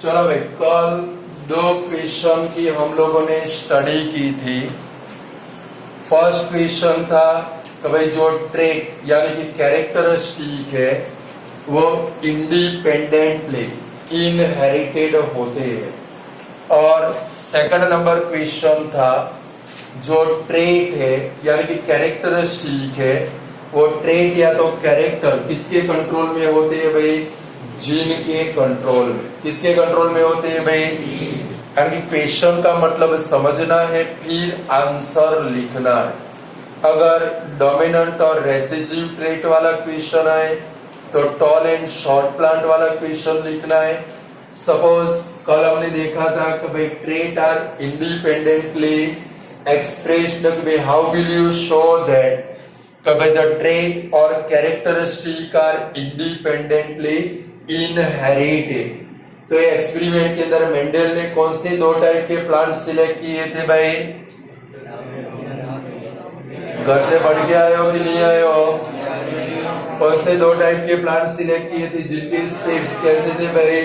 चलो भाई, कल दो क्वेश्चन की हम लोगों ने स्टडी की थी। फर्स्ट क्वेश्चन था कि भाई जो ट्रेट यानी कि कैरेक्टरिस्टिक है वो इंडिपेंडेंटली इनहेरिटेड होते हैं। और सेकंड नंबर क्वेश्चन था जो ट्रेट है यानी कि कैरेक्टरिस्टिक है वो ट्रेट या तो कैरेक्टर किसके कंट्रोल में होते हैं भाई? जीन के कंट्रोल में। किसके कंट्रोल में होते हैं भाई? यानी क्वेश्चन का मतलब समझना है फिर आंसर लिखना है। अगर डोमिनेंट और रेसेसिव ट्रेट वाला क्वेश्चन आए तो टॉल एंड शॉर्ट प्लांट वाला क्वेश्चन लिखना है। सपोज कल हमने देखा था कि भाई trait are independently expressed, how will you show that the trait or characteristic are independently inherited। तो ये एक्सपेरिमेंट के अंदर मेंडल ने कौन से दो टाइप के प्लांट सिलेक्ट किए थे भाई? घर से पढ़ के आए हो कि नहीं आए हो? कौन से दो टाइप के प्लांट सिलेक्ट किए थे जिनके सीड्स कैसे थे भाई?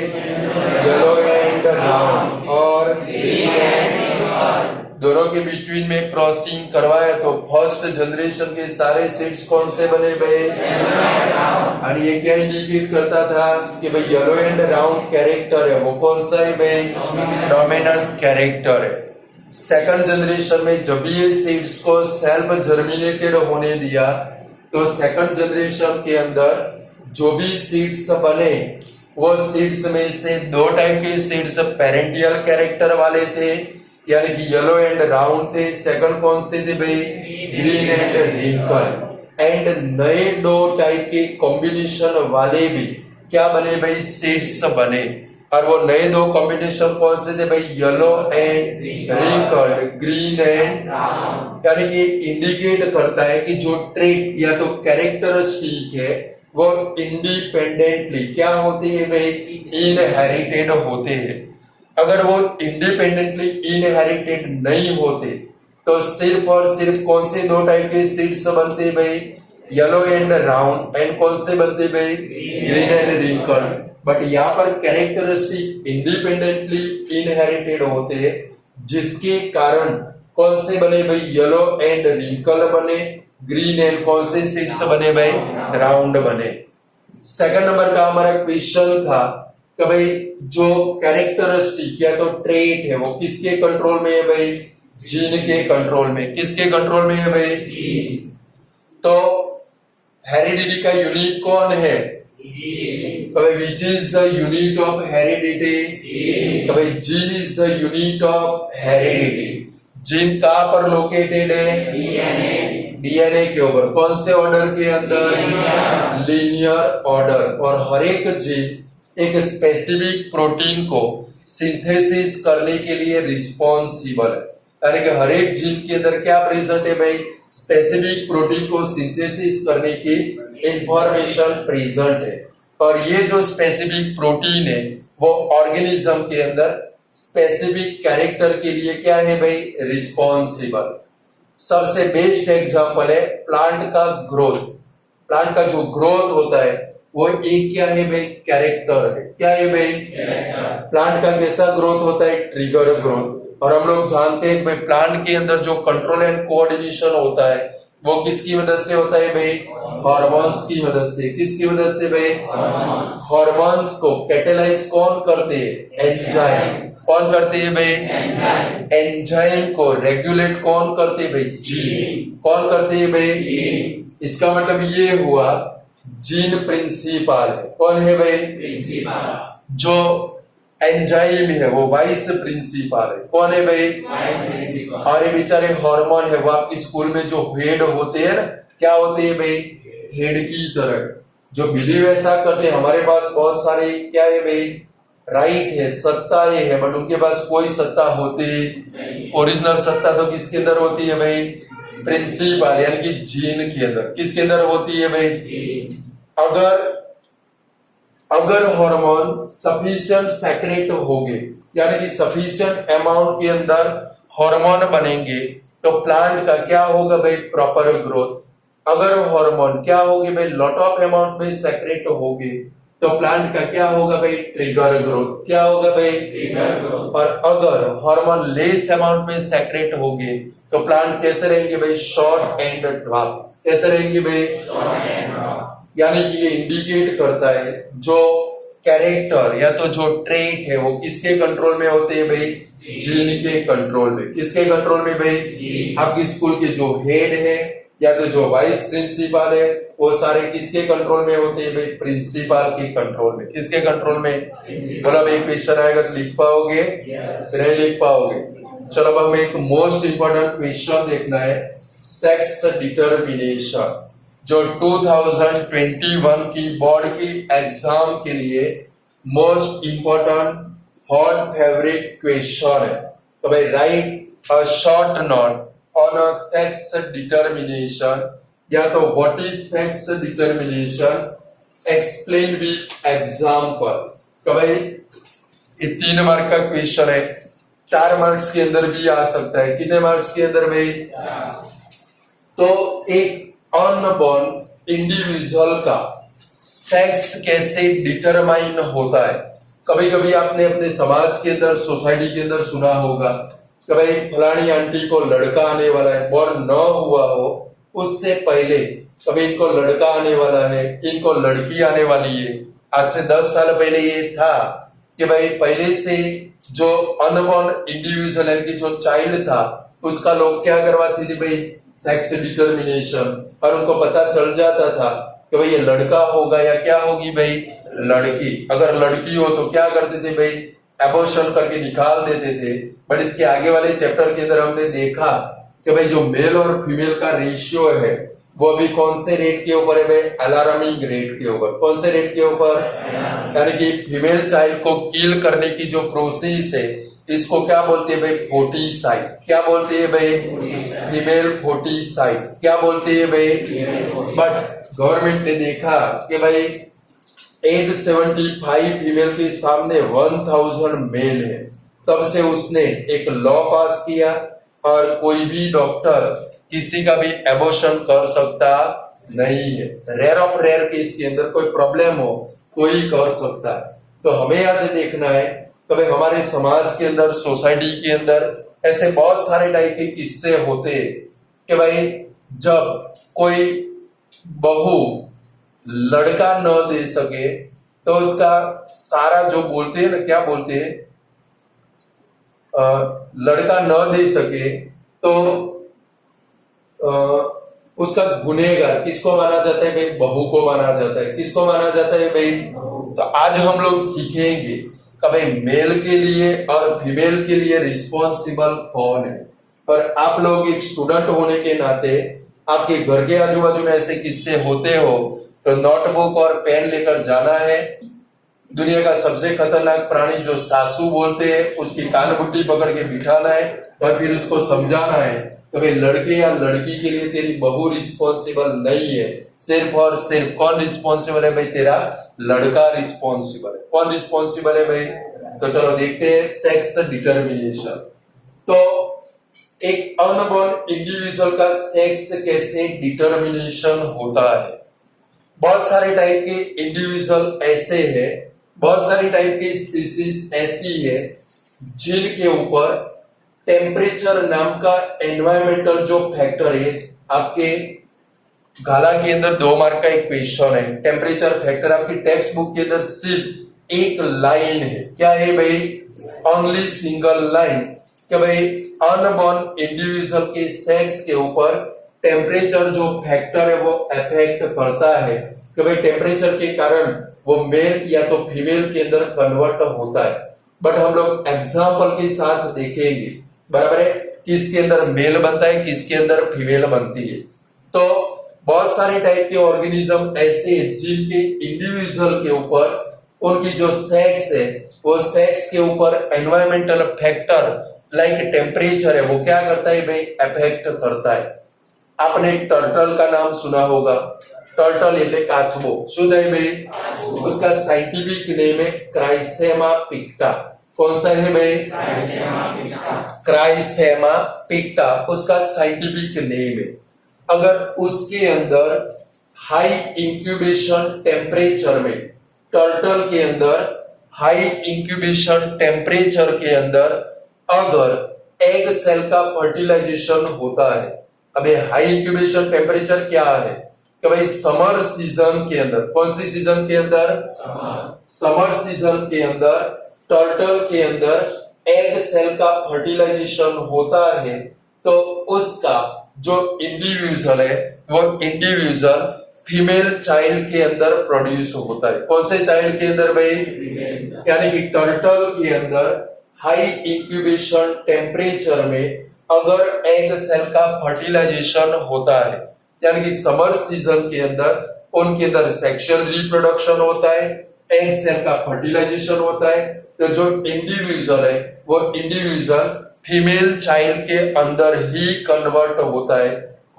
Yellow and brown. और दोनों के बिटवीन में क्रॉसिंग करवाया तो फर्स्ट जनरेशन के सारे सीड्स कौन से बने भाई? और ये क्या इंडिकेट करता था कि भाई येलो एंड राउंड कैरेक्टर है वो कौन सा है भाई? डोमिनेंट कैरेक्टर है। सेकंड जनरेशन में जब ये सीड्स को सेल्फ जर्मिनेटेड होने दिया तो सेकंड जनरेशन के अंदर जो भी सीड्स बने वो सीड्स में से दो टाइप के सीड्स पेरेंटियल कैरेक्टर वाले थे यानी कि येलो एंड राउंड थे। सेकंड कौन से थे भाई? Green and wrinkle. एंड नए दो टाइप के कॉम्बिनेशन वाले भी क्या बने भाई? सीड्स बने। और वो नए दो कॉम्बिनेशन कौन से थे भाई? Yellow and wrinkled, green and, यानी कि इंडिकेट करता है कि जो ट्रेट या तो कैरेक्टरिस्टिक है वो इंडिपेंडेंटली क्या होते हैं भाई? इनहेरिटेड होते हैं। अगर वो इंडिपेंडेंटली इनहेरिटेड नहीं होते तो सिर्फ और सिर्फ कौन से दो टाइप के सीड्स बनते भाई? Yellow and round. एंड कौन से बनते भाई? Green and wrinkled. बट यहाँ पर कैरेक्टरिस्टिक इंडिपेंडेंटली इनहेरिटेड होते हैं जिसके कारण कौन से बने भाई? येलो एंड रिंकल बने, ग्रीन एंड कौन से सीड्स बने भाई? राउंड बने। सेकंड नंबर का हमारा क्वेश्चन था कि भाई जो कैरेक्टरिस्टिक या तो ट्रेट है वो किसके कंट्रोल में है भाई? जीन के कंट्रोल में। किसके कंट्रोल में है भाई? तो हेरिडिटी का यूनिट कौन है? Which is the unit of heredity? Gene is the unit of heredity. Gene कहां पर लोकेटेड है? डीएनए के ऊपर। कौन से ऑर्डर के अंदर? Linear order. और हर एक जीन एक स्पेसिफिक प्रोटीन को सिंथेसिस करने के लिए रिस्पॉन्सिबल है। यानी कि हर एक जीन के अंदर क्या प्रेजेंट है भाई? स्पेसिफिक प्रोटीन को सिंथेसिस करने की इंफॉर्मेशन प्रेजेंट है। और ये जो स्पेसिफिक प्रोटीन है वो ऑर्गेनिज्म के अंदर स्पेसिफिक कैरेक्टर के लिए क्या है भाई? रिस्पॉन्सिबल। सबसे बेस्ट एग्जांपल है प्लांट का ग्रोथ। प्लांट का जो ग्रोथ होता है वो एक क्या है भाई? कैरेक्टर है। क्या है भाई? प्लांट का कैसा ग्रोथ होता है? Trigger growth. और हम लोग जानते हैं भाई प्लांट के अंदर जो कंट्रोल एंड कोऑर्डिनेशन होता है वो किसकी मदद से होता है भाई? हार्मोन्स की मदद से। किसकी मदद से भाई? हार्मोन्स को कैटेलाइज कौन करते हैं? एंजाइम। कौन करते हैं भाई? एंजाइम को रेगुलेट कौन करते हैं भाई? जीन। कौन करते हैं भाई? इसका मतलब ये हुआ जीन प्रिंसिपल है। कौन है भाई? प्रिंसिपल। जो एंजाइम है वो वाइस प्रिंसिपल है। कौन है भाई? Vice principal. और ये बेचारे हार्मोन है वो आपकी स्कूल में जो हेड होते हैं ना, क्या होते हैं भाई? हेड की तरह जो बिलीव ऐसा करते हैं। हमारे पास बहुत सारे क्या है भाई? राइट है, सत्ता है, बट उनके पास कोई सत्ता होती। ओरिजिनल सत्ता तो किसके अंदर होती है भाई? प्रिंसिपल यानी कि जीन के अंदर। किसके अंदर होती है भाई? अगर हार्मोन सफिशिएंट सैचुरेट होंगे यानी कि सफिशिएंट अमाउंट के अंदर हार्मोन बनेंगे तो प्लांट का क्या होगा भाई? Proper growth. अगर हार्मोन क्या होगी भाई? लॉट ऑफ अमाउंट में सैचुरेट होंगे तो प्लांट का क्या होगा भाई, ट्रिगर ग्रोथ। क्या होगा भाई, ट्रिगर ग्रोथ। और अगर हार्मोन लेस अमाउंट में सेक्रेट होंगे तो प्लांट कैसे रहेंगे भाई, शॉर्ट एंड ड्रॉप। कैसे रहेंगे भाई, शॉर्ट एंड ड्रॉप। यानी कि ये इंडिकेट करता है जो कैरेक्टर या तो जो ट्रेट है वो किसके कंट्रोल में होते हैं भाई, जीन के कंट्रोल में। किसके कंट्रोल में भाई, आपकी स्कूल के जो हेड है या तो जो वाइस प्रिंसिपल है वो सारे किसके कंट्रोल में होते हैं भाई, प्रिंसिपल के कंट्रोल में। किसके कंट्रोल में, बोला भाई क्वेश्चन आएगा तो लिख पाओगे, फिर नहीं लिख पाओगे। चलो अब हमें एक मोस्ट इंपॉर्टेंट क्वेश्चन देखना है, सेक्स डिटर्मिनेशन, जो 2021 की बोर्ड की एग्जाम के लिए most important hot favourite question है। तो भाई right a short note on a sex determination, या तो what is sex determination, explain with example. तो भाई ये 3 मार्क का क्वेश्चन है, 4 मार्क्स के अंदर भी आ सकता है। कितने मार्क्स के अंदर भाई, तो एक अनबॉर्न इंडिविजुअल का सेक्स कैसे डिटरमाइन होता है। कभी कभी आपने अपने समाज के अंदर, सोसाइटी के अंदर सुना होगा कि भाई फलानी आंटी को लड़का आने वाला है, बॉर्न न हुआ हो उससे पहले कभी इनको लड़का आने वाला है, इनको लड़की आने वाली है। आज से 10 साल पहले ये था कि भाई पहले से जो अनबॉर्न इंडिविजुअल यानी कि जो चाइल्ड था उसका लोग क्या करवाते थे भाई, सेक्स डिटर्मिनेशन, और उनको पता चल जाता था कि भाई ये लड़का होगा या क्या होगी भाई, लड़की। अगर लड़की हो तो क्या करते थे भाई, एबॉर्शन करके निकाल देते थे। बट इसके आगे वाले चैप्टर के अंदर हमने देखा कि भाई जो मेल और फीमेल का रेशियो है वो अभी कौन से रेट के ऊपर है भाई, अलार्मिंग रेट के ऊपर। कौन से रेट के ऊपर, यानी कि फीमेल चाइल्ड को किल करने की जो प्रोसेस है इसको क्या बोलते हैं भाई, फोर्टिसाइड। क्या बोलते हैं भाई, फीमेल फोर्टिसाइड। क्या बोलते हैं भाई, बट गवर्नमेंट ने देखा कि भाई 875 फीमेल के सामने 1000 मेल है, तब से उसने एक लॉ पास किया और कोई भी डॉक्टर किसी का भी एबॉर्शन कर सकता नहीं है। रेयर ऑफ रेयर केस के अंदर कोई प्रॉब्लम हो तो ही कर सकता है। तो हमें आज देखना है कि भाई हमारे समाज के अंदर, सोसाइटी के अंदर ऐसे बहुत सारे टाइप के किस्से होते हैं कि भाई जब कोई बहू लड़का न दे सके तो उसका सारा जो बोलते हैं ना, क्या बोलते हैं, लड़का न दे सके तो उसका गुनहगार किसको माना जाता है भाई, बहू को माना जाता है। किसको माना जाता है भाई, तो आज हम लोग सीखेंगे कि भाई मेल के लिए और फीमेल के लिए रिस्पॉन्सिबल कौन है। और आप लोग एक स्टूडेंट होने के नाते आपके घर के आजू बाजू में ऐसे किस्से होते हो तो नोटबुक और पेन लेकर जाना है। दुनिया का सबसे खतरनाक प्राणी जो सासू बोलते हैं उसकी कान बुट्टी पकड़ के बिठाना है और फिर उसको समझाना है कि भाई लड़के या लड़की के लिए तेरी बहू रिस्पॉन्सिबल नहीं है, सिर्फ और सिर्फ कौन रिस्पॉन्सिबल है भाई, तेरा लड़का रिस्पॉन्सिबल है। कौन रिस्पॉन्सिबल है भाई, तो चलो देखते हैं सेक्स डिटर्मिनेशन। तो एक अनबॉर्न इंडिविजुअल का सेक्स कैसे डिटर्मिनेशन होता है। बहुत सारे टाइप के इंडिविजुअल ऐसे हैं, बहुत सारी टाइप की स्पीसीज ऐसी है जिनके ऊपर टेम्परेचर नाम का एनवायरमेंटल जो फैक्टर है, आपके गाला के अंदर 2 मार्क का एक क्वेश्चन है, टेम्परेचर फैक्टर आपकी टेक्स्ट बुक के अंदर सिर्फ एक लाइन है। क्या है भाई, ओनली सिंगल लाइन कि भाई अनबॉर्न इंडिविजुअल के सेक्स के ऊपर टेम्परेचर जो फैक्टर है वो अफेक्ट करता है कि भाई टेम्परेचर के कारण वो मेल या तो फीमेल के अंदर कन्वर्ट होता है। बट हम लोग एग्जाम्पल के साथ देखेंगे, बराबर है, किसके अंदर मेल बनता है, किसके अंदर फीमेल बनती है। तो बहुत सारे टाइप के ऑर्गेनिज्म ऐसे हैं जिनके इंडिविजुअल के ऊपर उनकी जो सेक्स है वो सेक्स के ऊपर एनवायरमेंटल फैक्टर लाइक टेम्परेचर है वो क्या करता है भाई, अफेक्ट करता है। आपने टर्टल का नाम सुना होगा, टर्टल એટલે કાચબો। શું થાય ભાई, उसका साइंटिफिक नेम है क्राइसेमा पिक्टा। कौन सा है भाई, क्राइसेमा पिक्टा उसका साइंटिफिक नेम है। अगर उसके अंदर हाई इंक्यूबेशन टेम्परेचर में टर्टल के अंदर हाई इंक्यूबेशन टेम्परेचर के अंदर अगर एग सेल का फर्टिलाइजेशन होता है। अब ये हाई इंक्यूबेशन टेम्परेचर क्या है कि भाई समर सीजन के अंदर, कौन सी सीजन के अंदर, समर सीजन के अंदर टर्टल के अंदर एग सेल का फर्टिलाइजेशन होता है, तो उसका जो इंडिविजुअल है वो इंडिविजुअल फीमेल चाइल्ड के अंदर प्रोड्यूस होता है। कौन से चाइल्ड के अंदर भाई, यानी कि टर्टल के अंदर हाई इंक्यूबेशन टेम्परेचर में अगर एग सेल का फर्टिलाइजेशन होता है, यानी कि समर सीजन के अंदर उनके अंदर सेक्सुअल रिप्रोडक्शन होता है, एग सेल का फर्टिलाइजेशन होता है, तो जो इंडिविजुअल है वो इंडिविजुअल फीमेल चाइल्ड के अंदर ही कन्वर्ट होता है।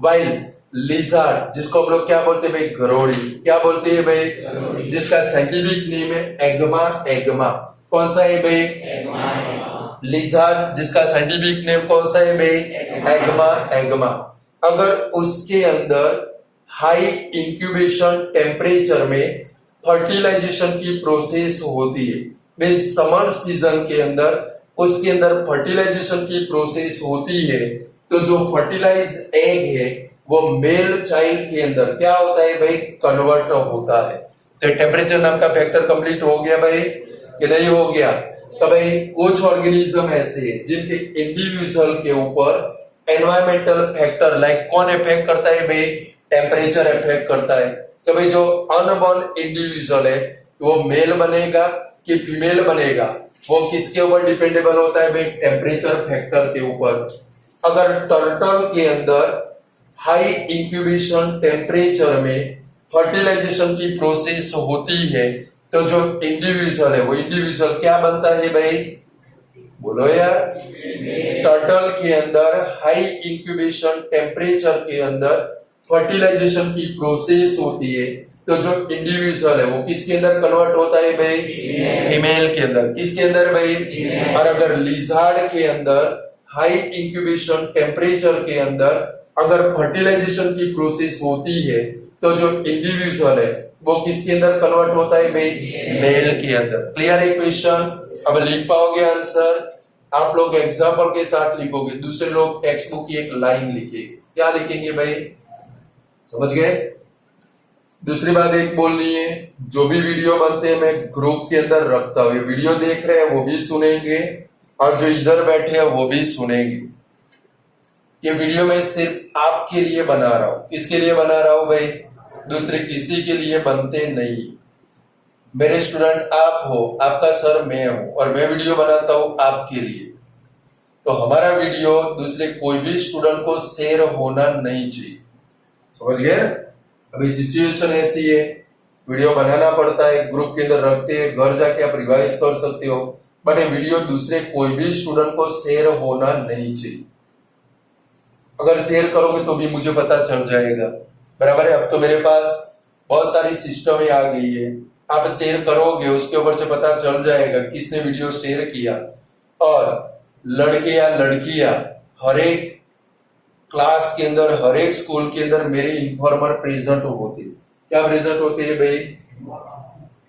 वाइल लिजार्ड, जिसको हम लोग क्या बोलते हैं भाई, गरोड़ी, क्या बोलते हैं भाई, जिसका साइंटिफिक नेम है एग्मा एग्मा। कौन सा है भाई, लिजार्ड, जिसका साइंटिफिक नेम कौन सा है भाई, एग्मा एग्मा। अगर उसके अंदर हाई इंक्यूबेशन टेम्परेचर में फर्टिलाइजेशन की प्रोसेस होती है, मीन समर सीजन के अंदर उसके अंदर फर्टिलाइजेशन की प्रोसेस होती है, तो जो फर्टिलाइज एग है वो मेल चाइल्ड के अंदर क्या होता है भाई, कन्वर्ट होता है। तो टेम्परेचर नाम का फैक्टर कंप्लीट हो गया भाई कि नहीं हो गया। तो भाई कुछ ऑर्गेनिज्म ऐसे हैं जिनके इंडिविजुअल के ऊपर एनवायरमेंटल फैक्टर लाइक कौन इफेक्ट करता है भाई, टेम्परेचर इफेक्ट करता है। तो भाई जो अनबॉर्न इंडिविजुअल है वो मेल बनेगा कि फीमेल बनेगा, वो किसके ऊपर डिपेंडेबल होता है भाई, टेम्परेचर फैक्टर के ऊपर। अगर टर्टल के अंदर हाई इंक्यूबेशन टेम्परेचर में फर्टिलाइजेशन की प्रोसेस होती है, तो जो इंडिविजुअल है वो इंडिविजुअल क्या बनता है भाई, बोलो यार, टर्टल के अंदर हाई इंक्यूबेशन टेम्परेचर के अंदर फर्टिलाइजेशन की प्रोसेस होती है, तो जो इंडिविजुअल है वो किसके अंदर कन्वर्ट होता है भाई, फीमेल के अंदर। किसके अंदर भाई, और अगर लिजार्ड के अंदर हाई इंक्यूबेशन टेम्परेचर के अंदर अगर फर्टिलाइजेशन की प्रोसेस होती है, तो जो इंडिविजुअल है वो किसके अंदर कन्वर्ट होता है भाई, मेल के अंदर। क्लियर है क्वेश्चन। अब लिख पाओगे आंसर, आप लोग एग्जाम्पल के साथ लिखोगे, दूसरे लोग टेक्स्ट बुक की एक लाइन लिखेंगे। क्या लिखेंगे भाई, समझ गए। दूसरी बात एक बोलनी है, जो भी वीडियो बनते हैं मैं ग्रुप के अंदर रखता हूँ, ये वीडियो देख रहे हैं वो भी सुनेंगे और जो इधर बैठे हैं वो भी सुनेंगे। ये वीडियो मैं सिर्फ आपके लिए बना रहा हूं। किसके लिए बना रहा हूं भाई, दूसरे किसी के लिए बनते नहीं। मेरे स्टूडेंट आप हो, आपका सर मैं हूं और मैं वीडियो बनाता हूं आपके लिए। तो हमारा वीडियो दूसरे कोई भी स्टूडेंट को शेयर होना नहीं चाहिए, समझ गए। अभी सिचुएशन ऐसी है, वीडियो बनाना पड़ता है, ग्रुप के अंदर रखते हैं, घर जाके आप रिवाइज कर सकते हो, बट ये वीडियो दूसरे कोई भी स्टूडेंट को शेयर होना नहीं चाहिए। अगर शेयर करोगे तो भी मुझे पता चल जाएगा, बराबर है। अब तो मेरे पास बहुत सारी सिस्टम आ गई है, आप शेयर करोगे उसके ऊपर से पता चल जाएगा किसने वीडियो शेयर किया। और लड़के या लड़कियां हर एक क्लास के अंदर, हर एक स्कूल के अंदर मेरे इन्फॉर्मर प्रेजेंट होते हैं। क्या प्रेजेंट होते हैं भाई,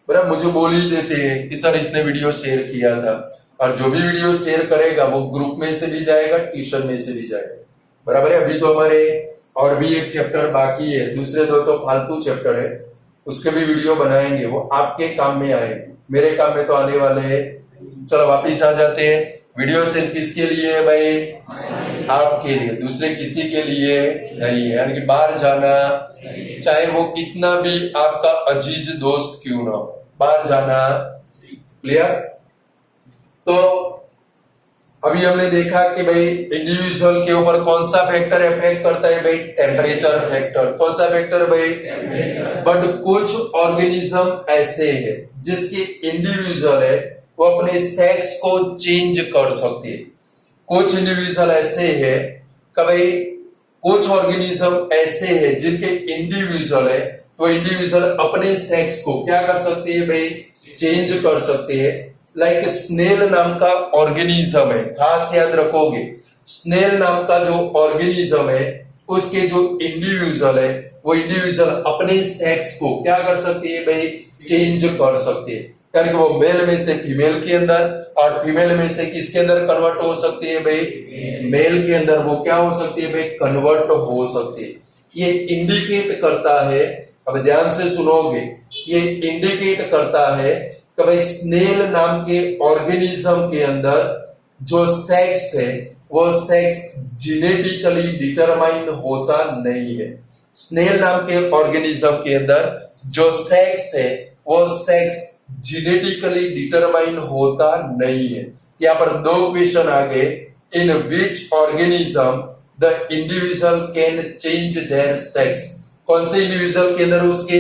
बराबर, मुझे बोल ही देते हैं कि सर इसने वीडियो शेयर किया था। और जो भी वीडियो शेयर करेगा वो ग्रुप में से भी जाएगा, ट्यूशन में से भी जाएगा, बराबर है। अभी तो हमारे और भी एक चैप्टर बाकी है, दूसरे दो तो फालतू चैप्टर है, उसके भी वीडियो बनाएंगे, वो आपके काम में आएंगे, मेरे काम में तो आने वाले हैं। चलो वापिस आ जाते हैं। वीडियो सिर्फ किसके लिए है भाई, आपके लिए, दूसरे किसी के लिए नहीं है। यानी कि बाहर जाना, चाहे वो कितना भी आपका अजीज दोस्त क्यों ना हो, बाहर जाना। क्लियर। तो अभी हमने देखा कि भाई इंडिविजुअल के ऊपर कौन सा फैक्टर इफेक्ट करता है भाई, टेम्परेचर फैक्टर। कौन सा फैक्टर भाई, बट कुछ ऑर्गेनिज्म ऐसे है जिसकी इंडिविजुअल है वो अपने सेक्स को चेंज कर सकती है। कुछ इंडिविजुअल ऐसे है कि भाई कुछ ऑर्गेनिज्म ऐसे है जिनके इंडिविजुअल है वो इंडिविजुअल अपने सेक्स को क्या कर सकती है भाई, चेंज कर सकती है। लाइक स्नेल नाम का ऑर्गेनिज्म है, खास याद रखोगे, स्नेल नाम का जो ऑर्गेनिज्म है उसके जो इंडिविजुअल है वो इंडिविजुअल अपने सेक्स को क्या कर सकती है भाई, चेंज कर सकती है। यानी कि वो मेल में से फीमेल के अंदर और फीमेल में से किसके अंदर कन्वर्ट हो सकती है भाई, मेल के अंदर वो क्या हो सकती है भाई, कन्वर्ट हो सकती है। ये इंडिकेट करता है, अब ध्यान से सुनोगे, ये इंडिकेट करता है कि भाई स्नेल नाम के ऑर्गेनिज्म के अंदर जो सेक्स है वो सेक्स जेनेटिकली डिटरमाइन होता नहीं है। स्नेल नाम के ऑर्गेनिज्म के अंदर जो सेक्स है वो सेक्स जेनेटिकली डिटरमाइन होता नहीं है। यहाँ पर दो क्वेश्चन आ गए, in which organism the individual can change their sex. कौन से इंडिविजुअल के अंदर उसके,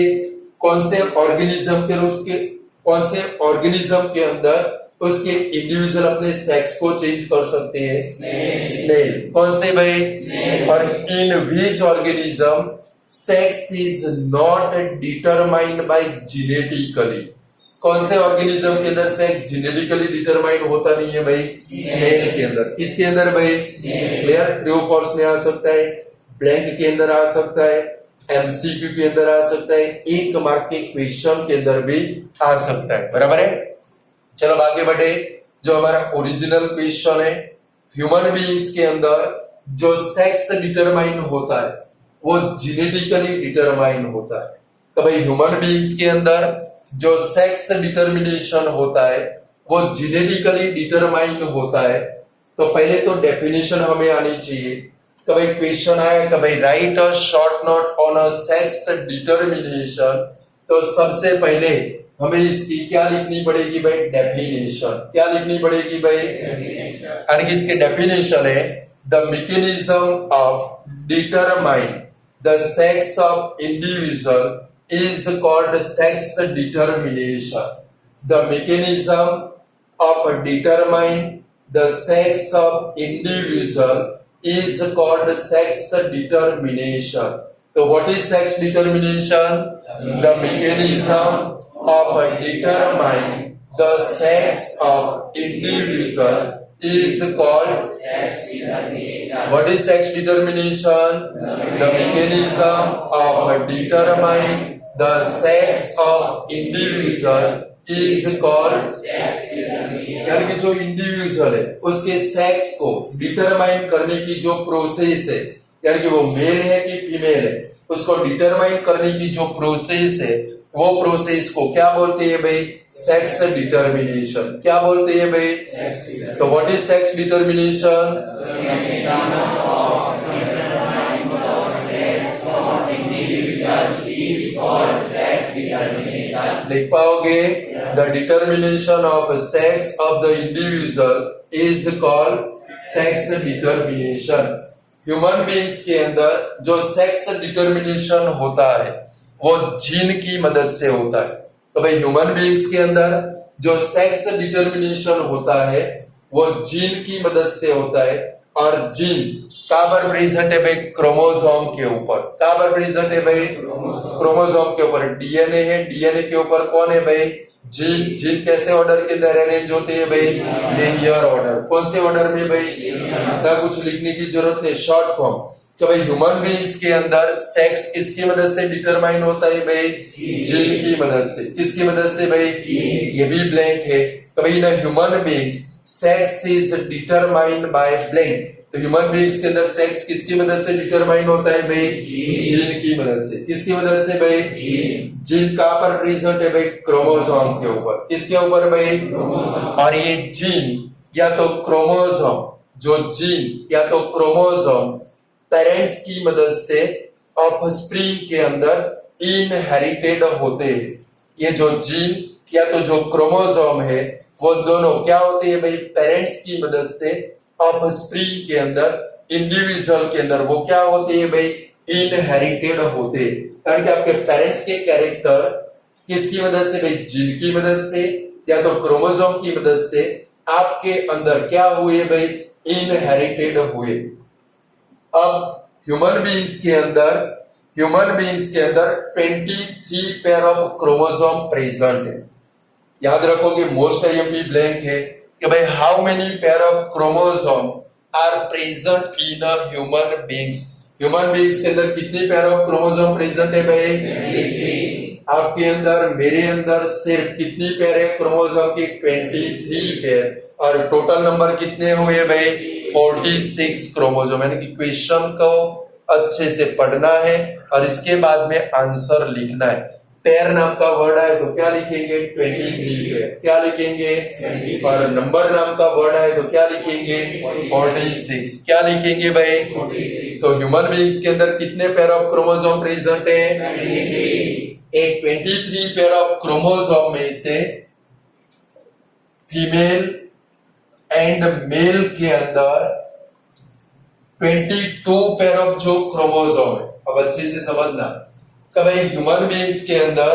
कौन से ऑर्गेनिज्म के उसके, कौन से ऑर्गेनिज्म के अंदर उसके इंडिविजुअल अपने सेक्स को चेंज कर सकते हैं, स्नेल। कौन से भाई, और in which organism sex is not determined by genetically. कौन से ऑर्गेनिज्म के अंदर सेक्स जेनेटिकली डिटरमाइन होता नहीं है भाई, स्नेल के अंदर। किसके अंदर भाई, क्लियर, ट्रू फॉल्स में आ सकता है, ब्लैंक के अंदर आ सकता है, एमसीक्यू के अंदर आ सकता है, एक मार्क के क्वेश्चन के अंदर भी आ सकता है। बराबर है, चलो आगे बढ़े। जो हमारा ओरिजिनल क्वेश्चन है, ह्यूमन बीइंग्स के अंदर जो सेक्स डिटरमाइन होता है वो जेनेटिकली डिटरमाइन होता है। तो भाई ह्यूमन बीइंग्स के अंदर जो सेक्स डिटर्मिनेशन होता है वो जेनेटिकली डिटरमाइंड होता है। तो पहले तो डेफिनेशन हमें आनी चाहिए। कभी क्वेश्चन आया कि भाई right a short note on a sex determination, तो सबसे पहले हमें इसकी क्या लिखनी पड़ेगी भाई, डेफिनेशन। क्या लिखनी पड़ेगी भाई, यानी कि इसके डेफिनेशन है the mechanism of determine the sex of individual is called sex determination. The mechanism of determine the sex of individual is called sex determination. So what is sex determination? The mechanism of determine the sex of individual is called sex determination. What is sex determination? The mechanism of determine the sex of individual is called sex determination. यानी कि जो individual है उसके sex को determine करने की जो process है, यानी कि वो मेल है कि फीमेल है, उसको डिटरमाइन करने की जो प्रोसेस है वो प्रोसेस को क्या बोलते हैं भाई, सेक्स डिटर्मिनेशन। क्या बोलते हैं भाई, तो व्हाट इज सेक्स डिटर्मिनेशन? लिख पाओगे, the determination of sex of the individual is called sex determination. Human beings के अंदर जो सेक्स डिटर्मिनेशन होता है वो जीन की मदद से होता है। तो भाई ह्यूमन बीइंग्स के अंदर जो सेक्स डिटर्मिनेशन होता है वो जीन की मदद से होता है, और जीन कहां पर प्रेजेंट है भाई, क्रोमोसोम के ऊपर। कहां पर प्रेजेंट है भाई, क्रोमोसोम के ऊपर। डीएनए है, डीएनए के ऊपर कौन है भाई, जीन। जीन कैसे ऑर्डर के अंदर अरेंज होते हैं भाई, लीनियर ऑर्डर। कौन से ऑर्डर में भाई, ना कुछ लिखने की जरूरत नहीं, शॉर्ट फॉर्म। तो भाई ह्यूमन बीइंग्स के अंदर सेक्स किसकी मदद से डिटरमाइन होता है भाई, जीन की मदद से। किसकी मदद से भाई, ये भी ब्लैंक है। तो भाई ना human beings sex is determined by blank. तो ह्यूमन बीइंग्स के अंदर सेक्स किसकी मदद से डिटरमाइन होता है भाई, जीन की मदद से। किसकी मदद से भाई, जीन कहां पर प्रेजेंट है भाई, क्रोमोसोम के ऊपर। किसके ऊपर भाई, और ये जीन या तो क्रोमोसोम, जो जीन या तो क्रोमोसोम पेरेंट्स की मदद से ऑफस्प्रिंग के अंदर इनहेरिटेड होते हैं। ये जो जीन या तो जो क्रोमोसोम है वो दोनों क्या होते हैं भाई, पेरेंट्स की मदद से ऑफस्प्रिंग के अंदर इंडिविजुअल के अंदर वो क्या होते हैं भाई, इनहेरिटेड होते हैं। कारण कि आपके पेरेंट्स के कैरेक्टर किसकी मदद से भाई, जीन की मदद से या तो क्रोमोसोम की मदद से आपके अंदर क्या हुए भाई, इनहेरिटेड हुए। अब ह्यूमन बीइंग्स के अंदर 23 पेयर ऑफ क्रोमोसोम प्रेजेंट है। याद रखोगे, मोस्ट आईएमपी ब्लैंक है कि भाई how many pair of chromosome are present in a human beings. Human beings के अंदर कितनी पेयर ऑफ क्रोमोसोम प्रेजेंट है भाई? 23। आपके अंदर, मेरे अंदर सिर्फ कितनी पेयर है क्रोमोसोम की? 23 पेयर। और टोटल नंबर कितने हुए भाई? 46 क्रोमोसोम। यानी कि क्वेश्चन को अच्छे से पढ़ना है और इसके बाद में आंसर लिखना है। पेयर नाम का वर्ड है तो क्या लिखेंगे? 23 पेयर। क्या लिखेंगे? 23। और नंबर नाम का वर्ड है तो क्या लिखेंगे? 46। क्या लिखेंगे भाई? 46। तो ह्यूमन बीइंग्स के अंदर कितने पेयर ऑफ क्रोमोसोम प्रेजेंट है? 23। एक 23 पेयर ऑफ क्रोमोसोम में से फीमेल एंड मेल के अंदर 22 पेयर ऑफ जो क्रोमोसोम है, अब अच्छे से समझना, कभी ह्यूमन बीइंग्स के अंदर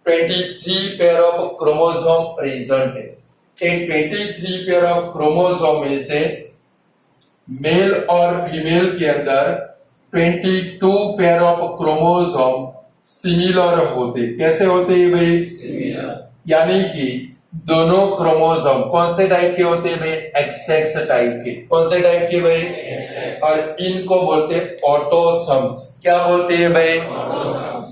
23 पेयर ऑफ क्रोमोसोम प्रेजेंट है। इन 23 पेयर ऑफ क्रोमोसोम में से मेल और फीमेल के अंदर 22 पेयर ऑफ क्रोमोसोम सिमिलर होते। कैसे होते हैं भाई? सिमिलर। यानी कि दोनों क्रोमोसोम कौन से टाइप के होते हैं भाई? एक्सएक्स टाइप के। कौन से टाइप के भाई? और इनको बोलते हैं ऑटोसम्स। क्या बोलते हैं भाई?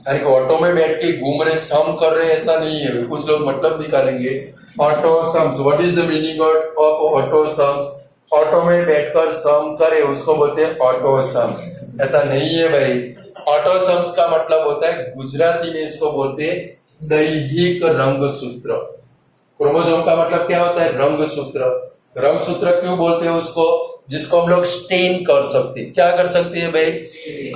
अरे ऑटो में बैठ के घूम रहे, सम कर रहे, ऐसा नहीं है। कुछ लोग मतलब निकालेंगे। Autosomes, what is the meaning of autosomes? Auto में बैठकर सम करे उसको बोलते हैं ऑटोसम्स। ऐसा नहीं है भाई। ऑटोसम्स का मतलब होता है, गुजराती में इसको बोलते हैं दैहिक रंगसूत्र। क्रोमोसोम का मतलब क्या होता है? रंगसूत्र। रंगसूत्र क्यों बोलते हैं उसको? जिसको हम लोग स्टेन कर सकते हैं। क्या कर सकते हैं भाई?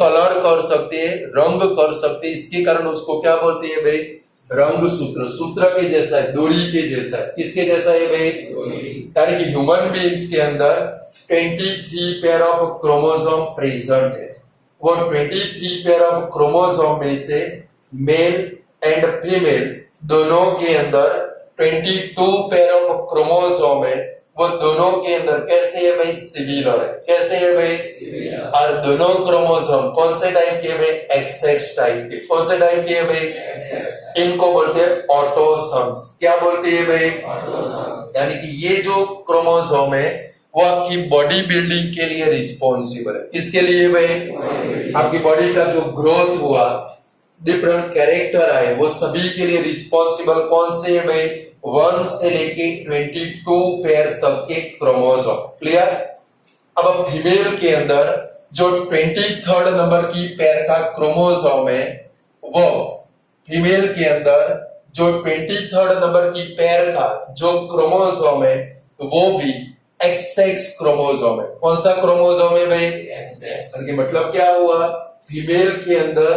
कलर कर सकते हैं, रंग कर सकते हैं, इसके कारण उसको क्या बोलते हैं भाई? रंगसूत्र। सूत्र के जैसा है, डोरी के जैसा है। किसके जैसा है भाई? यानी कि ह्यूमन बीइंग्स के अंदर 23 पेयर ऑफ क्रोमोसोम प्रेजेंट है। वो 23 पेयर ऑफ क्रोमोसोम में से मेल एंड फीमेल दोनों के अंदर 22 पेयर ऑफ क्रोमोसोम है। वो दोनों के अंदर कैसे है भाई? सिमिलर है। कैसे है भाई? सिमिलर। और दोनों क्रोमोसोम कौन से टाइप के भाई? एक्सएक्स टाइप के। कौन से टाइप के भाई? इनको बोलते हैं ऑटोसम्स। क्या बोलते हैं भाई? ऑटोसम्स। यानी कि ये जो क्रोमोसोम है वो आपकी बॉडी बिल्डिंग के लिए रिस्पॉन्सिबल है। किसके लिए भाई? आपकी बॉडी का जो ग्रोथ हुआ, डिफरेंट कैरेक्टर आए, वो सभी के लिए रिस्पॉन्सिबल कौन से है भाई? 1 से लेके 22 पेयर तक के क्रोमोसोम। क्लियर? अब फीमेल के अंदर जो 23rd नंबर की पेयर का क्रोमोसोम है, वो फीमेल के अंदर जो 23rd नंबर की पेयर का जो क्रोमोसोम है वो भी एक्सएक्स क्रोमोसोम है। कौन सा क्रोमोसोम है भाई? एक्सएक्स। मतलब क्या हुआ? फीमेल के अंदर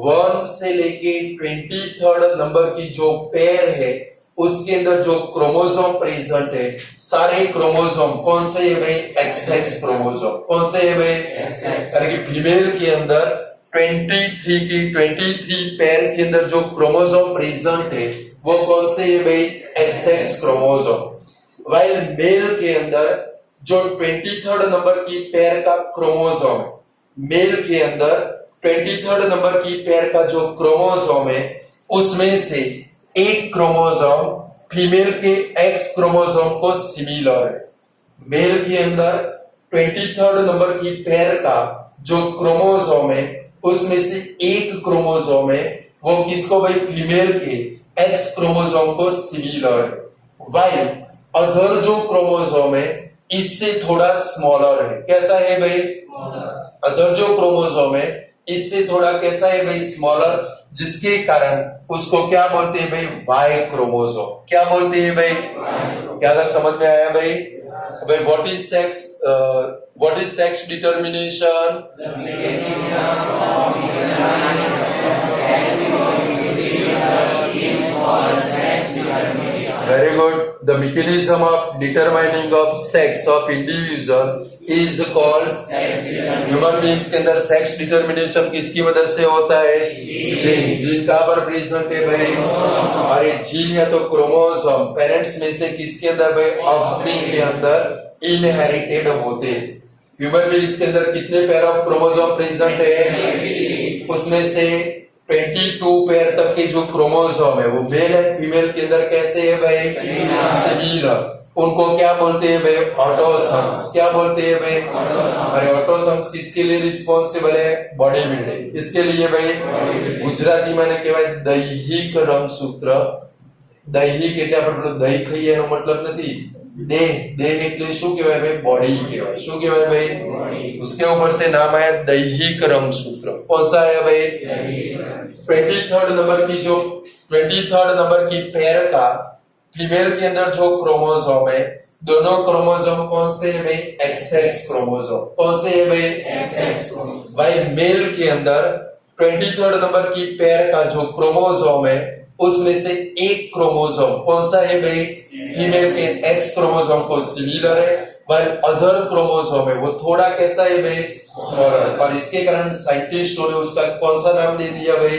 1 से लेके 23rd नंबर की जो पेयर है उसके अंदर जो क्रोमोसोम प्रेजेंट है, सारे क्रोमोसोम कौन से है भाई? XX chromosome. कौन से है भाई? एक्सएक्स। यानी कि फीमेल के अंदर 23 पेयर के अंदर जो क्रोमोसोम प्रेजेंट है वो कौन से है भाई? XX chromosome. वाइल मेल के अंदर जो 23rd नंबर की पेयर का क्रोमोसोम है, मेल के अंदर 23rd नंबर की पेयर का जो क्रोमोसोम है उसमें से एक क्रोमोसोम फीमेल के एक्स क्रोमोसोम को सिमिलर है। मेल के अंदर 23rd नंबर की पेयर का जो क्रोमोसोम है उसमें से एक क्रोमोसोम है वो किसको भाई? फीमेल के एक्स क्रोमोसोम को सिमिलर है। वाइल अदर जो क्रोमोसोम है इससे थोड़ा स्मॉलर है। कैसा है भाई? अदर जो क्रोमोसोम है इससे थोड़ा कैसा है भाई? स्मॉलर, जिसके कारण उसको क्या बोलते हैं भाई? Y chromosome. क्या बोलते हैं भाई? क्या तक समझ में आया भाई? भाई what is sex? What is sex determination? Very good. The mechanism of determining of sex of individual is called sex determination. Human beings के अंदर sex determination किसकी मदद से होता है? जीन। जीन कहाँ पर प्रेजेंट है भाई? और ये जीन या तो क्रोमोसोम पेरेंट्स में से किसके अंदर भाई? ऑफस्प्रिंग के अंदर इनहेरिटेड होते हैं। ह्यूमन बीइंग्स के अंदर कितने पेयर ऑफ क्रोमोसोम प्रेजेंट है? उसमें से 22 पेयर तक के जो क्रोमोसोम है वो मेल एंड फीमेल के अंदर कैसे है भाई? सिमिलर। उनको क्या बोलते हैं भाई? ऑटोसम्स। क्या बोलते हैं भाई? भाई ऑटोसम्स किसके लिए रिस्पॉन्सिबल है? Body building. किसके लिए भाई? गुजराती में કહેવાય દૈહિક રંગસૂત્ર। દૈહિક એટલે આપણે દહીં ખાઈએ એનો મતલબ નથી देह। देह એટલે શું કહેવાય ભાઈ? बॉडी કહેવાય। શું કહેવાય भाई? उसके ऊपर से नाम आया दैहिक रंगसूत्र। कौन सा है भाई? 23rd नंबर की जो 23rd नंबर की पेयर का फीमेल के अंदर जो क्रोमोसोम है, दोनों क्रोमोसोम कौन से है भाई? XX chromosome. कौन से है भाई? XX chromosome. भाई मेल के अंदर 23rd नंबर की पेयर का जो क्रोमोसोम है उसमें से एक क्रोमोसोम कौन सा है भाई? फीमेल के X क्रोमोसोम को सिमिलर है, पर अदर क्रोमोसोम है वो थोड़ा कैसा है भाई? स्मॉलर। और इसके कारण साइंटिस्टों ने उसका कौन सा नाम दे दिया भाई?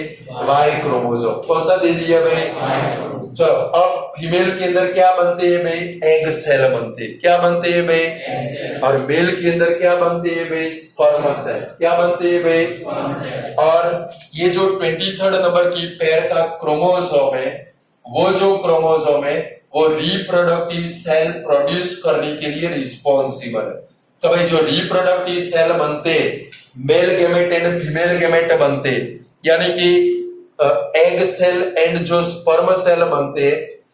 Y chromosome. कौन सा दे दिया भाई? चलो अब फीमेल के अंदर क्या बनते हैं भाई? एग सेल बनते हैं। क्या बनते हैं भाई? और मेल के अंदर क्या बनते हैं भाई? Sperm cell. क्या बनते हैं भाई? और ये जो 23rd नंबर की पेयर का क्रोमोसोम है, वो जो क्रोमोसोम है वो रिप्रोडक्टिव सेल प्रोड्यूस करने के लिए रिस्पॉन्सिबल है। तो भाई जो रिप्रोडक्टिव सेल बनते, male gamete and female gamete बनते, यानी कि एग सेल एंड जो स्पर्म सेल बनते,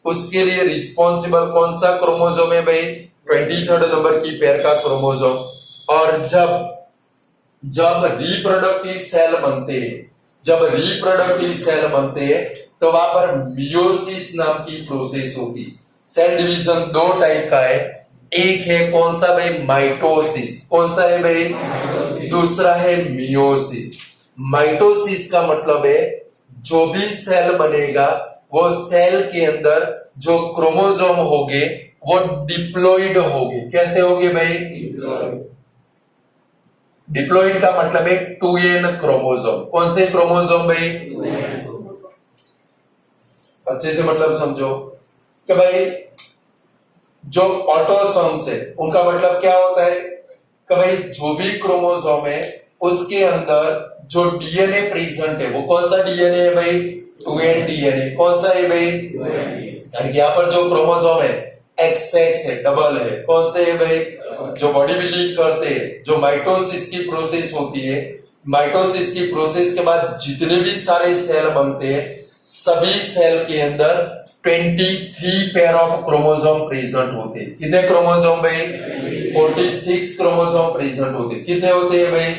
उसके लिए रिस्पॉन्सिबल कौन सा क्रोमोसोम है भाई? 23rd नंबर की पेयर का क्रोमोसोम। और जब रिप्रोडक्टिव सेल बनते, जब रिप्रोडक्टिव सेल बनते तो वहां पर मियोसिस नाम की प्रोसेस होगी। सेल डिवीजन दो टाइप का है, एक है कौन सा भाई? माइटोसिस। कौन सा है भाई? दूसरा है मियोसिस। माइटोसिस का मतलब है जो भी सेल बनेगा वो सेल के अंदर जो क्रोमोसोम होंगे वो डिप्लॉइड होंगे। कैसे होंगे भाई? डिप्लॉइड का मतलब है 2n क्रोमोसोम। कौन से क्रोमोसोम भाई? अच्छे से मतलब समझो कि भाई जो ऑटोसोम्स है उनका मतलब क्या होता है कि भाई जो भी क्रोमोसोम है उसके अंदर जो डीएनए प्रेजेंट है वो कौन सा डीएनए है भाई? 2n DNA. कौन सा है भाई? यानी यहाँ पर जो क्रोमोसोम है XX है, डबल है। कौन से है भाई? जो बॉडी बिल्डिंग करते हैं, जो माइटोसिस की प्रोसेस होती है, माइटोसिस की प्रोसेस के बाद जितने भी सारे सेल बनते हैं सभी सेल के अंदर 23 पेयर ऑफ क्रोमोसोम प्रेजेंट होते हैं। कितने क्रोमोसोम भाई? 46 क्रोमोसोम प्रेजेंट होते हैं। कितने होते हैं भाई?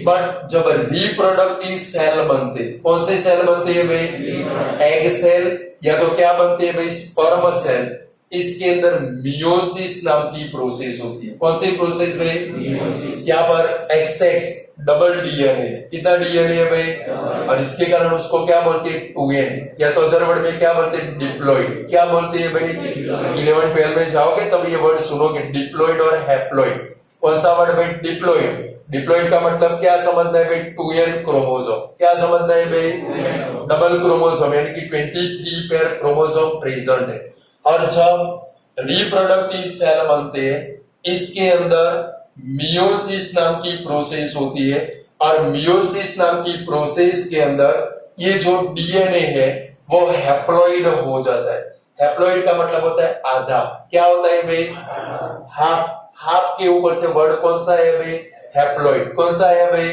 बट जब रिप्रोडक्टिव सेल बनते, कौन से सेल बनते हैं भाई? एग सेल या तो क्या बनते हैं भाई? Sperm cell. इसके अंदर मियोसिस नाम की प्रोसेस होती है। कौन सी प्रोसेस भाई? यहाँ पर XX डबल डीएनए। कितना डीएनए है भाई? और इसके कारण उसको क्या बोलते हैं? 2n। या तो अदर वर्ड में क्या बोलते हैं? डिप्लॉइड। क्या बोलते हैं भाई? 11 12 में जाओगे तब ये वर्ड सुनोगे, डिप्लॉइड और हैप्लॉइड। कौन सा वर्ड भाई? डिप्लॉइड। डिप्लॉइड का मतलब क्या समझना है भाई? 2n chromosome. क्या समझना है भाई? डबल क्रोमोसोम, यानी कि 23 पेयर क्रोमोसोम प्रेजेंट है। और जब रिप्रोडक्टिव सेल बनते हैं इसके अंदर मियोसिस नाम की प्रोसेस होती है, और मियोसिस नाम की प्रोसेस के अंदर ये जो डीएनए है वो हैप्लॉइड हो जाता है। हैप्लॉइड का मतलब होता है आधा। क्या होता है भाई? हाफ। हाफ के ऊपर से वर्ड कौन सा है भाई? हैप्लॉइड। कौन सा है भाई?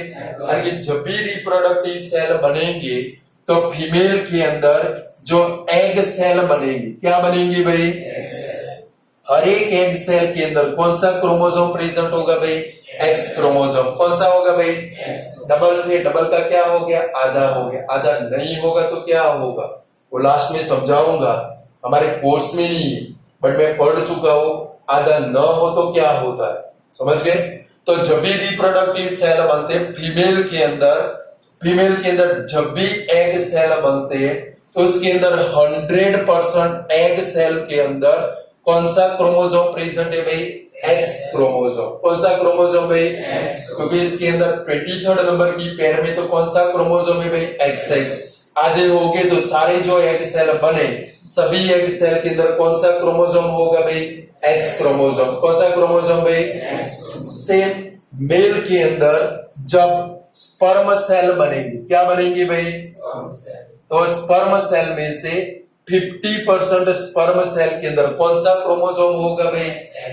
यानी जब भी रिप्रोडक्टिव सेल बनेंगे तो फीमेल के अंदर जो एग सेल बनेगी, क्या बनेंगी भाई? हर एक एग सेल के अंदर कौन सा क्रोमोसोम प्रेजेंट होगा भाई? X chromosome. कौन सा होगा भाई? डबल थे, डबल का क्या हो गया? आधा हो गया। आधा नहीं होगा तो क्या होगा वो लास्ट में समझाऊंगा, हमारे कोर्स में नहीं है बट मैं पढ़ चुका हूं। आधा न हो तो क्या होता है, समझ गए? तो जब भी रिप्रोडक्टिव सेल बनते फीमेल के अंदर जब भी एग सेल बनते हैं तो उसके अंदर 100% एग सेल के अंदर कौन सा क्रोमोसोम प्रेजेंट है भाई? X chromosome. कौन सा क्रोमोसोम भाई? क्योंकि इसके अंदर 23rd नंबर की पेयर में तो कौन सा क्रोमोसोम है भाई? XX। आधे हो गए तो सारे जो एग सेल बने सभी एग सेल के अंदर कौन सा क्रोमोसोम होगा भाई? X chromosome. कौन सा क्रोमोसोम भाई? सेम मेल के अंदर जब स्पर्म सेल बनेगी, क्या बनेगी भाई? तो स्पर्म सेल में से 50% स्पर्म सेल के अंदर कौन सा क्रोमोसोम होगा भाई?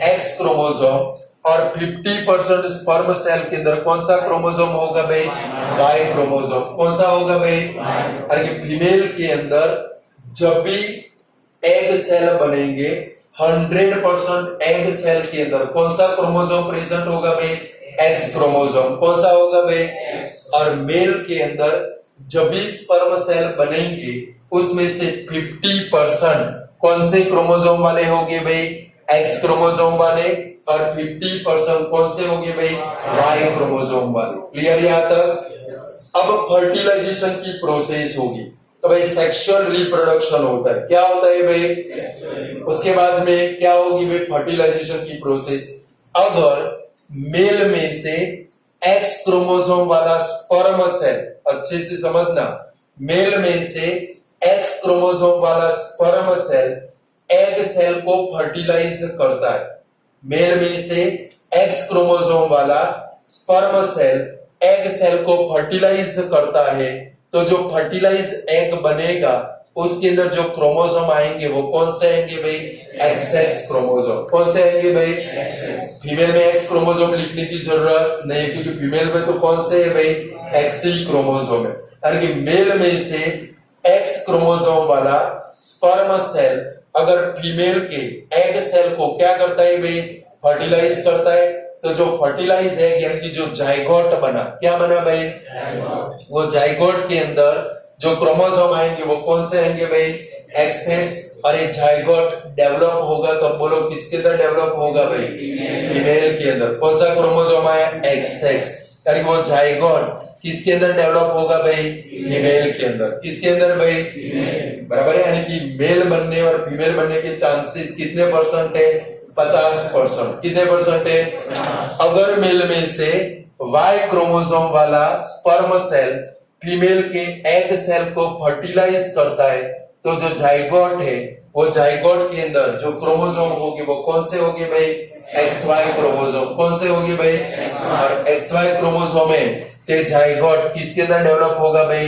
X chromosome. और 50% स्पर्म सेल के अंदर कौन सा क्रोमोसोम होगा भाई? Y chromosome. कौन सा होगा भाई? अरे फीमेल के अंदर जब भी एग सेल बनेंगे 100% एग सेल के अंदर कौन सा क्रोमोसोम प्रेजेंट होगा भाई? X chromosome. कौन सा होगा भाई? और मेल के अंदर जब भी स्पर्म सेल बनेंगे उसमें से 50% कौन से क्रोमोसोम वाले होंगे भाई? एक्स क्रोमोसोम वाले। और 50% कौन से होंगे भाई? वाई क्रोमोसोम वाले। क्लियर यहाँ तक? अब फर्टिलाइजेशन की प्रोसेस होगी तो भाई सेक्सुअल रिप्रोडक्शन होता है। क्या होता है भाई? उसके बाद में क्या होगी भाई? फर्टिलाइजेशन की प्रोसेस। अगर मेल में से एक्स क्रोमोसोम वाला स्पर्म सेल, अच्छे से समझना, मेल में से एक्स क्रोमोसोम वाला स्पर्म सेल एग सेल को फर्टिलाइज करता है। मेल में से एक्स क्रोमोसोम वाला स्पर्म सेल एग सेल को फर्टिलाइज करता है। तो जो फर्टिलाइज एग बनेगा उसके अंदर जो क्रोमोसोम आएंगे वो कौन से आएंगे भाई? XX chromosome. कौन से आएंगे भाई? फीमेल में एक्स क्रोमोसोम लिखने की जरूरत नहीं, क्योंकि फीमेल में तो कौन से है भाई? XY क्रोमोसोम है। यानी कि मेल में से एक्स क्रोमोसोम वाला स्पर्म सेल अगर फीमेल के एग सेल को क्या करता है भाई? फर्टिलाइज करता है। तो जो फर्टिलाइज एग यानी कि जो जाइगोट बना, क्या बना भाई? वो जाइगोट के अंदर जो क्रोमोसोम आएंगे वो कौन से आएंगे भाई? XX। और ये जाइगोट डेवलप होगा तो बोलो किसके अंदर डेवलप होगा भाई? फीमेल के अंदर। कौन सा क्रोमोसोम आया? XX। यानी वो जाइगोट किसके अंदर डेवलप होगा भाई? फीमेल के अंदर। किसके अंदर भाई? बराबर है। यानी कि मेल बनने और फीमेल बनने के चांसेस कितने परसेंट है? 50%। कितने परसेंट है? अगर मेल में से वाई क्रोमोसोम वाला स्पर्म सेल फीमेल के एग सेल को फर्टिलाइज करता है तो जो जाइगोट है वो जाइगोट के अंदर जो क्रोमोसोम होंगे वो कौन से होंगे भाई? XY chromosome. कौन से होंगे भाई? और XY क्रोमोसोम है ते जाइगोट किसके अंदर डेवलप होगा भाई?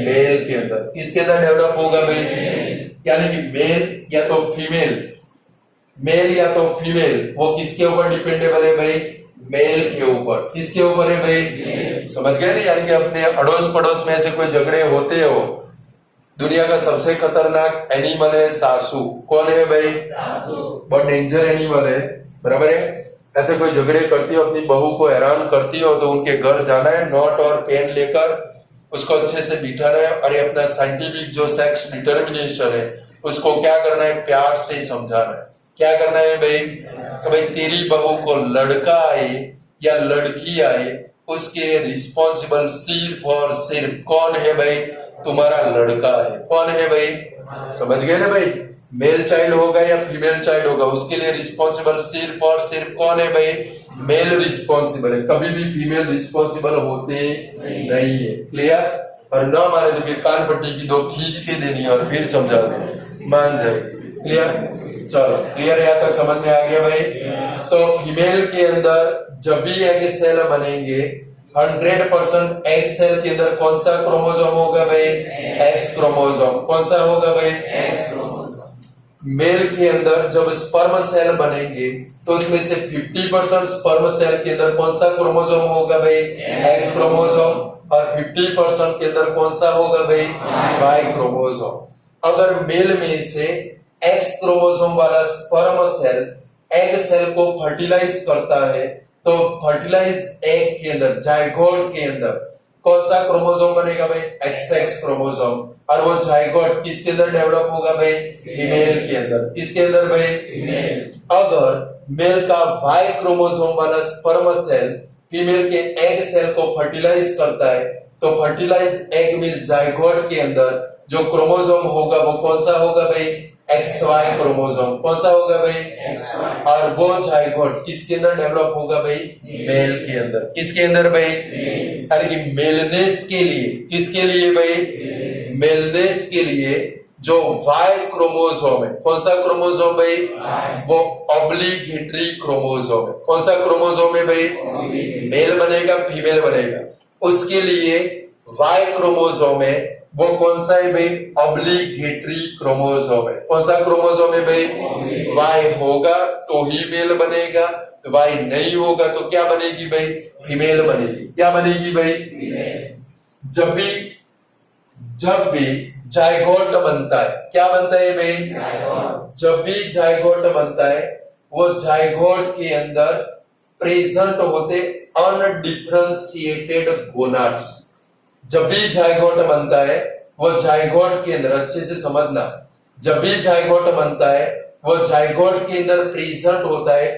मेल के अंदर। किसके अंदर डेवलप होगा भाई? यानी कि मेल या तो फीमेल, मेल या तो फीमेल, वो किसके ऊपर डिपेंडेबल है भाई? मेल के ऊपर। किसके ऊपर है भाई? समझ गए नहीं? यानी कि अपने अड़ोस पड़ोस में ऐसे कोई झगड़े होते हो, दुनिया का सबसे खतरनाक एनिमल है सासू। कौन है भाई? सासू। बहुत डेंजर एनिमल है। बराबर है। ऐसे कोई झगड़े करती हो, अपनी बहू को हैरान करती हो तो उनके घर जाना है, नोट और पेन लेकर उसको अच्छे से बिठाना है और ये अपना साइंटिफिक जो सेक्स डिटर्मिनेशन है उसको क्या करना है? प्यार से समझाना है। क्या करना है भाई? तो भाई तेरी बहू को लड़का आए या लड़की आए उसके रिस्पॉन्सिबल सिर्फ और सिर्फ कौन है भाई? तुम्हारा लड़का है। कौन है भाई? समझ गए ना भाई? मेल चाइल्ड होगा या फीमेल चाइल्ड होगा उसके लिए रिस्पॉन्सिबल सिर्फ और सिर्फ कौन है भाई? मेल रिस्पॉन्सिबल है। कभी भी फीमेल रिस्पॉन्सिबल होते नहीं है। क्लियर? और ना माने तो फिर कान पट्टी की 2 खींच के देनी और फिर समझा दो, मान जाए। क्लियर? चलो क्लियर? यहाँ तक समझ में आ गया भाई? तो फीमेल के अंदर जब भी एग सेल बनेंगे 100% एग सेल के अंदर कौन सा क्रोमोसोम होगा भाई? X chromosome. कौन सा होगा भाई? मेल के अंदर जब स्पर्म सेल बनेंगे तो उसमें से 50% स्पर्म सेल के अंदर कौन सा क्रोमोसोम होगा भाई? X chromosome. और 50% के अंदर कौन सा होगा भाई? Y chromosome. अगर मेल में से एक्स क्रोमोसोम वाला स्पर्म सेल एग सेल को फर्टिलाइज करता है तो फर्टिलाइज एग के अंदर जाइगोट के अंदर कौन सा क्रोमोसोम बनेगा भाई? XX chromosome. और वो जाइगोट किसके अंदर डेवलप होगा भाई? फीमेल के अंदर। किसके अंदर भाई? फीमेल। अगर मेल का वाई क्रोमोसोम वाला स्पर्म सेल फीमेल के एग सेल को फर्टिलाइज करता है तो फर्टिलाइज एग में जाइगोट के अंदर जो क्रोमोसोम होगा वो कौन सा होगा भाई? XY chromosome. कौन सा होगा भाई? XY। और वो जाइगोट किसके अंदर डेवलप होगा भाई? मेल के अंदर। किसके अंदर भाई? यानी कि मेलनेस के लिए, किसके लिए भाई? मेलनेस के लिए जो वाई क्रोमोसोम है, कौन सा क्रोमोसोम भाई? वो ऑब्लिगेटरी क्रोमोसोम है। कौन सा क्रोमोसोम है भाई? मेल बनेगा फीमेल बनेगा, उसके लिए वाई क्रोमोसोम है वो कौन सा है भाई? ऑब्लिगेटरी क्रोमोसोम है। कौन सा क्रोमोसोम है भाई? वाई होगा तो ही मेल बनेगा, वाई नहीं होगा तो क्या बनेगी भाई? फीमेल बनेगी। क्या बनेगी भाई? जब भी जायगोट बनता है, क्या बनता है भाई? जब भी जायगोट बनता है, वो जायगोट के अंदर प्रेजेंट होते अनडिफरेंशिएटेड गोनाड्स। जब भी जायगोट बनता है, वो जायगोट के अंदर, अच्छे से समझना, जब भी जायगोट बनता है, वो जायगोट के अंदर प्रेजेंट होता है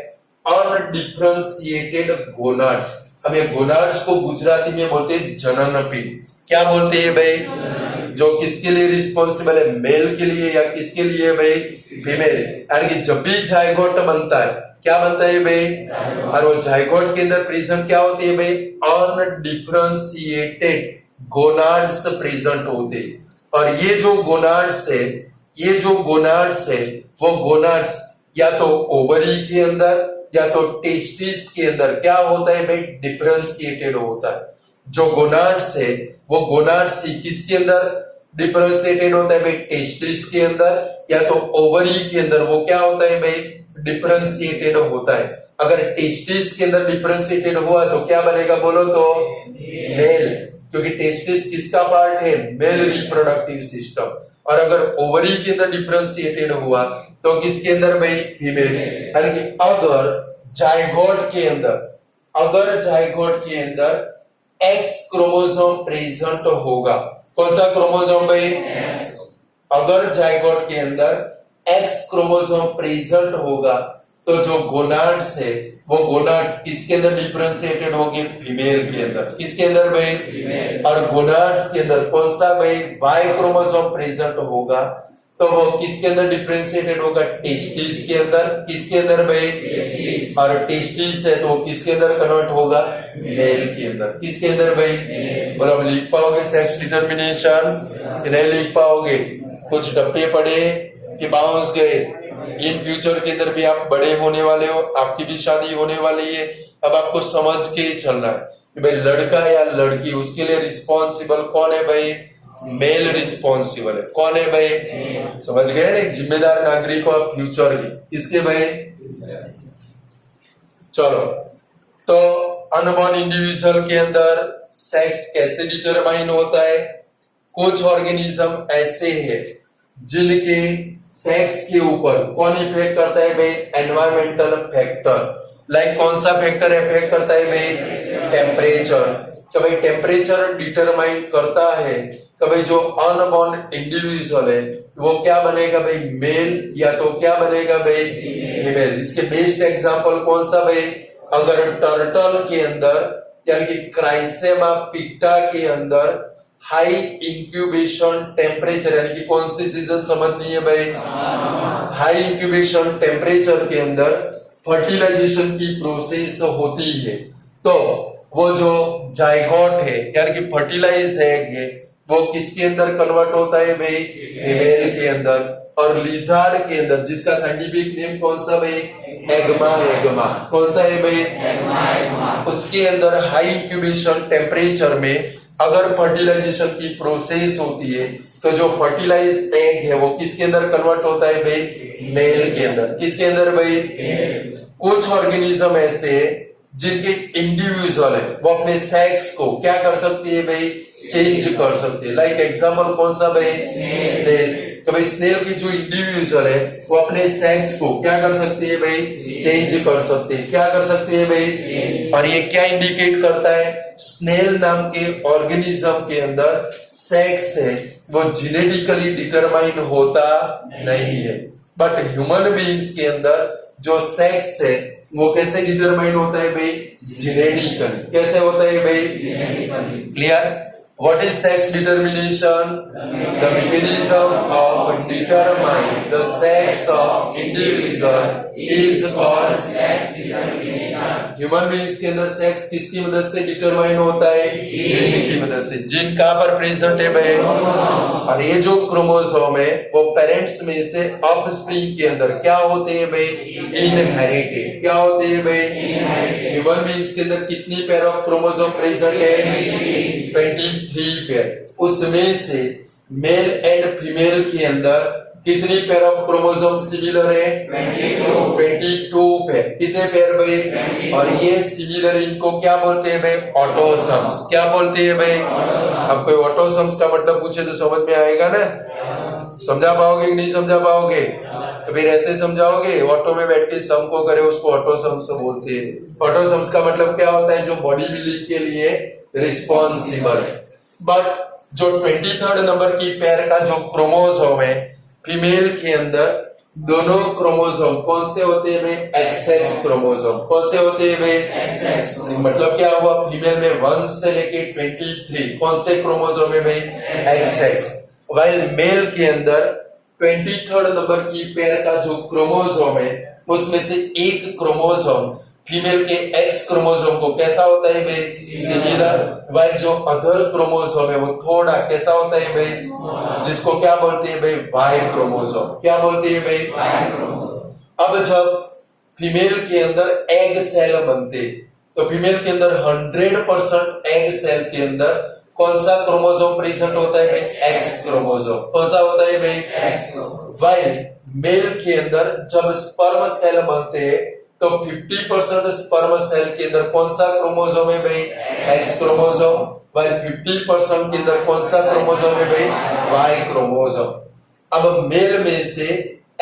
अनडिफरेंशिएटेड गोनाड्स। अब ये गोनाड्स को गुजराती में बोलते हैं जनन पिंड। क्या बोलते हैं भाई? जो किसके लिए रिस्पॉन्सिबल है? मेल के लिए या किसके लिए भाई? फीमेल। यानी कि जब भी जायगोट बनता है, क्या बनता है भाई? और वो जायगोट के अंदर प्रेजेंट क्या होती है भाई? अनडिफरेंशिएटेड गोनाड्स प्रेजेंट होते हैं। और ये जो गोनाड्स है, वो गोनाड्स या तो ओवरी के अंदर या तो टेस्टिस के अंदर क्या होता है भाई? डिफरेंशिएटेड होता है। जो गोनाड्स है, वो गोनाड्स किसके अंदर डिफरेंशिएटेड होता है भाई? टेस्टिस के अंदर या तो ओवरी के अंदर वो क्या होता है भाई? डिफरेंशिएटेड होता है। अगर टेस्टिस के अंदर डिफरेंशिएटेड हुआ तो क्या बनेगा बोलो तो? मेल, क्योंकि टेस्टिस किसका पार्ट है? Male reproductive system. और अगर ओवरी के अंदर डिफरेंशिएटेड हुआ तो किसके अंदर भाई? फीमेल। यानी कि अगर जायगोट के अंदर एक्स क्रोमोसोम प्रेजेंट होगा, कौन सा क्रोमोसोम भाई? अगर जायगोट के अंदर एक्स क्रोमोसोम प्रेजेंट होगा तो जो गोनाड्स है, वो गोनाड्स किसके अंदर डिफरेंशिएटेड होंगे? फीमेल के अंदर। किसके अंदर भाई? फीमेल। और गोनाड्स के अंदर कौन सा भाई? वाई क्रोमोसोम प्रेजेंट होगा तो वो किसके अंदर डिफरेंशिएटेड होगा? टेस्टिस के अंदर। किसके अंदर भाई? और टेस्टिस है तो किसके अंदर कन्वर्ट होगा? मेल के अंदर। किसके अंदर भाई? बोलो, अब लिख पाओगे सेक्स डिटर्मिनेशन? नहीं लिख पाओगे, कुछ डब्बे पड़े कि बाउंस गए। इन फ्यूचर के अंदर भी आप बड़े होने वाले हो, आपकी भी शादी होने वाली है। अब आपको समझ के ही चलना है कि भाई लड़का या लड़की, उसके लिए रिस्पॉन्सिबल कौन है भाई? मेल रिस्पॉन्सिबल है। कौन है भाई? समझ गए ना? जिम्मेदार नागरिक हो आप फ्यूचर की। किसके भाई? चलो, तो अनबॉर्न इंडिविजुअल के अंदर सेक्स कैसे डिटरमाइन होता है? कुछ ऑर्गेनिज्म ऐसे हैं जिनके सेक्स के ऊपर कौन इफेक्ट करता है भाई? Environmental factor. लाइक कौन सा फैक्टर इफेक्ट करता है भाई? टेम्परेचर। कि भाई टेम्परेचर डिटरमाइन करता है कि भाई जो अनबॉर्न इंडिविजुअल है वो क्या बनेगा भाई? मेल या तो क्या बनेगा भाई? फीमेल। इसके बेस्ट एग्जांपल कौन सा भाई? अगर टर्टल के अंदर यानी कि क्राइसेमा पिक्टा के अंदर हाई इंक्यूबेशन टेम्परेचर, यानी कि कौन सी सीजन समझनी है भाई? हाई इंक्यूबेशन टेम्परेचर के अंदर फर्टिलाइजेशन की प्रोसेस होती है तो वो जो जायगोट है यानी कि फर्टिलाइज एग है वो किसके अंदर कन्वर्ट होता है भाई? फीमेल के अंदर। और लिजार्ड के अंदर, जिसका साइंटिफिक नेम कौन सा भाई? एगमा। कौन सा है भाई? एगमा। उसके अंदर हाई इंक्यूबेशन टेम्परेचर में अगर फर्टिलाइजेशन की प्रोसेस होती है तो जो फर्टिलाइज एग है वो किसके अंदर कन्वर्ट होता है भाई? मेल के अंदर। किसके अंदर भाई? कुछ ऑर्गेनिज्म ऐसे जिनके इंडिविजुअल है वो अपने सेक्स को क्या कर सकती है भाई? चेंज कर सकती है। लाइक एग्जांपल कौन सा भाई? स्नेल। तो भाई स्नेल की जो इंडिविजुअल है वो अपने सेक्स को क्या कर सकती है भाई? चेंज कर सकती है। क्या कर सकती है भाई? और ये क्या इंडिकेट करता है? स्नेल नाम के ऑर्गेनिज्म के अंदर सेक्स है वो जेनेटिकली डिटरमाइन होता नहीं है, बट ह्यूमन बीइंग्स के अंदर जो सेक्स है वो कैसे डिटरमाइन होता है भाई? जेनेटिकली। कैसे होता है भाई? Clear? What is sex determination? The mechanism of determining the sex of individual is called sex determination. Human beings के अंदर सेक्स किसकी मदद से डिटरमाइन होता है? जीन की मदद से। जीन कहाँ पर प्रेजेंट है भाई? और ये जो क्रोमोसोम है वो पेरेंट्स में से ऑफस्प्रिंग के अंदर क्या होते हैं भाई? इनहेरिटेड। क्या होते हैं भाई? ह्यूमन बीइंग्स के अंदर कितनी पेयर ऑफ क्रोमोसोम प्रेजेंट है? 23 पेयर। उसमें से मेल एंड फीमेल के अंदर कितनी पेयर ऑफ क्रोमोसोम सिमिलर है? 22 पेयर। कितने पेयर भाई? और ये सिमिलर इनको क्या बोलते हैं भाई? ऑटोसम्स। क्या बोलते हैं भाई? अब कोई ऑटोसम्स का मतलब पूछे तो समझ में आएगा ना? समझा पाओगे कि नहीं समझा पाओगे? तो फिर ऐसे समझाओगे, ऑटो में बैठ के सम को करे उसको ऑटोसम्स बोलते हैं। ऑटोसम्स का मतलब क्या होता है? जो बॉडी बिलीफ के लिए रिस्पॉन्सिबल है। बट जो 23rd नंबर की पेयर का जो क्रोमोसोम है फीमेल के अंदर, दोनों क्रोमोसोम कौन से होते हैं भाई? XX chromosome. कौन से होते हैं भाई? XX। मतलब क्या हुआ? फीमेल में 1 से लेके 23 कौन से क्रोमोसोम है भाई? XX। वाइल मेल के अंदर 23rd नंबर की पेयर का जो क्रोमोसोम है उसमें से एक क्रोमोसोम फीमेल के X क्रोमोसोम को कैसा होता है भाई? सिमिलर। वाइल जो अदर क्रोमोसोम है वो थोड़ा कैसा होता है भाई? जिसको क्या बोलते हैं भाई? Y chromosome. क्या बोलते हैं भाई? Y chromosome. अब जब फीमेल के अंदर एग सेल बनते तो फीमेल के अंदर 100% एग सेल के अंदर कौन सा क्रोमोसोम प्रेजेंट होता है भाई? X chromosome. कौन सा होता है भाई? X। वाइल मेल के अंदर जब स्पर्म सेल बनते हैं तो 50% स्पर्म सेल के अंदर कौन सा क्रोमोसोम है भाई? X chromosome. वाइल 50% के अंदर कौन सा क्रोमोसोम है भाई? Y chromosome. अब मेल में से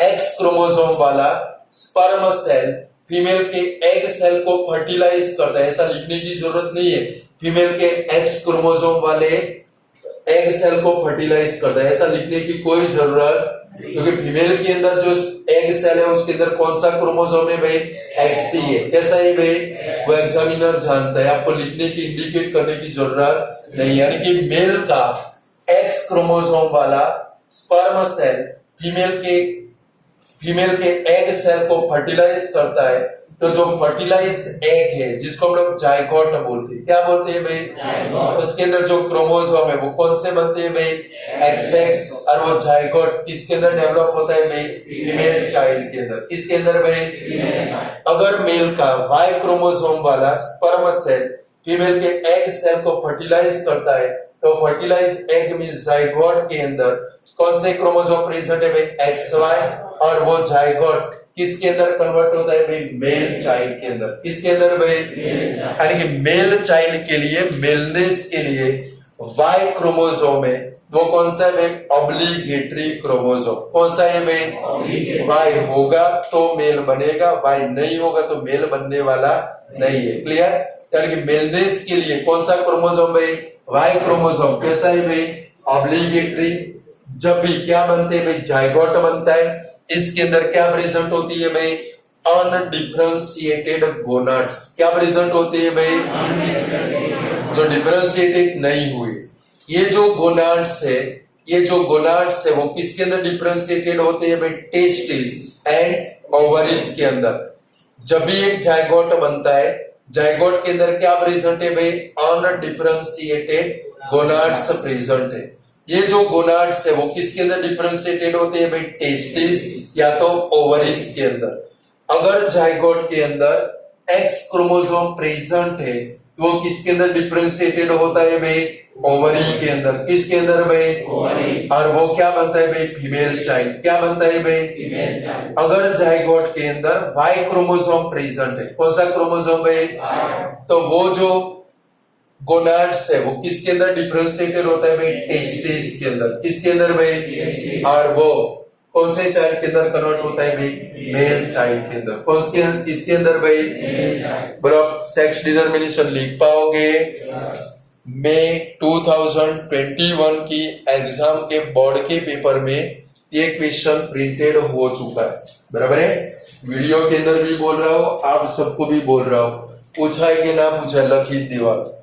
X क्रोमोसोम वाला स्पर्म सेल फीमेल के एग सेल को फर्टिलाइज करता है। ऐसा लिखने की जरूरत नहीं है। फीमेल के X क्रोमोसोम वाले एग सेल को फर्टिलाइज करता है, ऐसा लिखने की कोई जरूरत, क्योंकि फीमेल के अंदर जो एग सेल है उसके अंदर कौन सा क्रोमोसोम है भाई? XC है। कैसा है भाई? वो एग्जामिनर जानता है, आपको लिखने की इंडिकेट करने की जरूरत नहीं। यानी कि मेल का X क्रोमोसोम वाला स्पर्म सेल फीमेल के एग सेल को फर्टिलाइज करता है, तो जो फर्टिलाइज एग है जिसको हम लोग जायगोट बोलते हैं, क्या बोलते हैं भाई? उसके अंदर जो क्रोमोसोम है वो कौन से बनते हैं भाई? XX। और वो जायगोट किसके अंदर डेवलप होता है भाई? फीमेल चाइल्ड के अंदर। किसके अंदर भाई? अगर मेल का Y क्रोमोसोम वाला स्पर्म सेल फीमेल के एग सेल को फर्टिलाइज करता है तो फर्टिलाइज एग में जायगोट के अंदर कौन से क्रोमोसोम प्रेजेंट है भाई? XY। और वो जायगोट किसके अंदर कन्वर्ट होता है भाई? मेल चाइल्ड के अंदर। किसके अंदर भाई? यानी कि मेल चाइल्ड के लिए, मेलनेस के लिए Y क्रोमोसोम है वो कौन सा है? Obligatory chromosome. कौन सा है भाई? Y होगा तो मेल बनेगा, Y नहीं होगा तो मेल बनने वाला नहीं है। क्लियर? यानी कि मेलनेस के लिए कौन सा क्रोमोसोम भाई? Y chromosome. कैसा है भाई? ऑब्लिगेटरी। जब भी क्या बनते हैं भाई? जायगोट बनता है। इसके अंदर क्या प्रेजेंट होती है भाई? Undifferentiated gonads. क्या प्रेजेंट होती है भाई? जो डिफरेंशिएटेड नहीं हुई। ये जो गोनाड्स है वो किसके अंदर डिफरेंशिएटेड होते हैं भाई? टेस्टिस एंड ओवरीज के अंदर। जब भी एक जायगोट बनता है, जायगोट के अंदर क्या प्रेजेंट है भाई? अनडिफरेंशिएटेड गोनाड्स प्रेजेंट है। ये जो गोनाड्स है वो किसके अंदर डिफरेंशिएटेड होते हैं भाई? टेस्टिस या तो ओवरीज के अंदर। अगर जायगोट के अंदर X क्रोमोसोम प्रेजेंट है तो वो किसके अंदर डिफरेंशिएटेड होता है भाई? ओवरी के अंदर। किसके अंदर भाई? ओवरी। और वो क्या बनता है भाई? Female child. क्या बनता है भाई? Female child. अगर जायगोट के अंदर Y क्रोमोसोम प्रेजेंट है, कौन सा क्रोमोसोम भाई? तो वो जो गोनाड्स है वो किसके अंदर डिफरेंशिएटेड होता है भाई? टेस्टिस के अंदर। किसके अंदर भाई? और वो कौन से चाइल्ड के अंदर कन्वर्ट होता है भाई? मेल चाइल्ड के अंदर। कौन से किसके अंदर भाई? बरो सेक्स डिटरमिनेशन लिख पाओगे? मई 2021 की एग्जाम के बोर्ड के पेपर में ये क्वेश्चन प्रिंटेड हो चुका है, बराबर है? वीडियो के अंदर भी बोल रहा हूँ, आप सबको भी बोल रहा हूँ। पूछा है कि ना पूछा है? लखी दीवार